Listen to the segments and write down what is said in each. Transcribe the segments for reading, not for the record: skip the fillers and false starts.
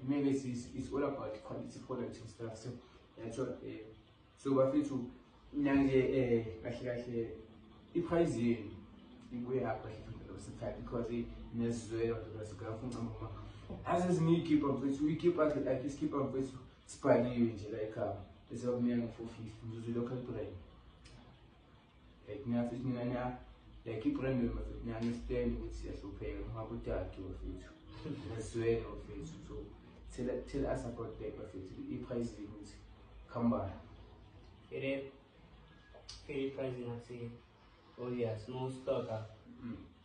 maybe it's all about quality product and stuff. So that's what so bafethu nanje kahle i-price yenu ibuye up because nesizwela ngasikafuna mama as we keep up with we keep at like this keep up with sibhaliwe nje like bese bakunika 450 uzuze local brand like ngiyafithi mina like i-brand mafethu ni understand ukuthi siyahlupheka ngoba utaki wafethu nesizwela wafethu so tell us about that mafethu i-price ukuthi khamba very pricing ngathi obvious most stock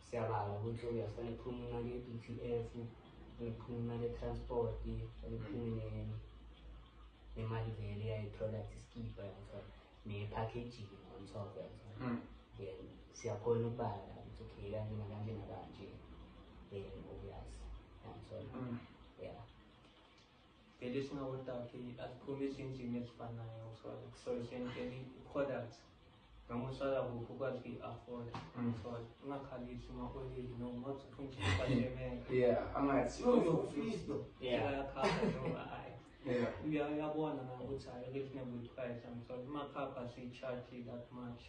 siyabala ukuthi uyafuna iphuma le BTF iphuma le transport iphuma nemali vele ya product skipper ne packaging on top then siyakhona ukubala ukuthi okay kanje nakanje nakanje then obvious so yeah vele singawotaki asiphumisa injini ezifanayo so essentially products ngamusala kuphi ukwazi i-afford so ungakhalisi uma-olile noma yeah angathi uyabona ukuthi hayi reasonable price so imakhapha siyi-charge that much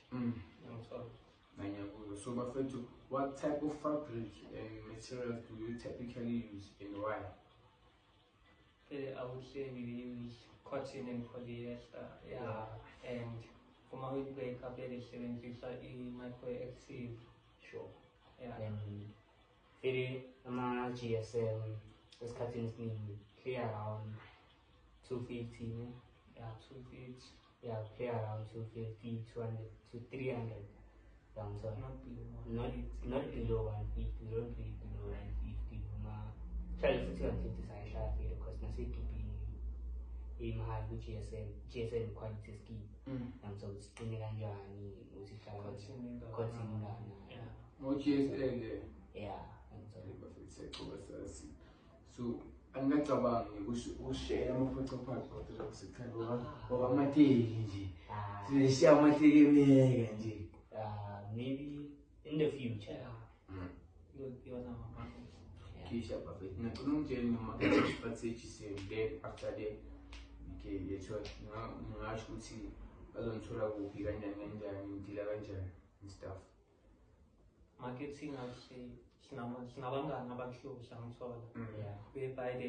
so bafethu what type of fabric and materials do you typically use and why? I would say we use cotton and polyester, and for my breakup, it is 70 micro-active. Sure. And for GSM, this cutting is clear around 250. Yeah, 250. Yeah, clear around 250, 200 to 300. So not below 150. We don't do it below 150. Try to 150 side shot because I say to be in high GSM quality scheme. So it's spinning and journey, cutting more GSM. Yeah, so angacabangi ushare ama-photo parts ngoba amateki nje sishiya amateki emeka nje maybe in the future. Kisha perfect. Ngicela ungitshele noma strategy then after that yethu ngingasho ukuthi bazongithola kuphi kanjani ngidila kanjani and stuff. Marketing, I would say, sinabangani abahlobo sangithola. We buy the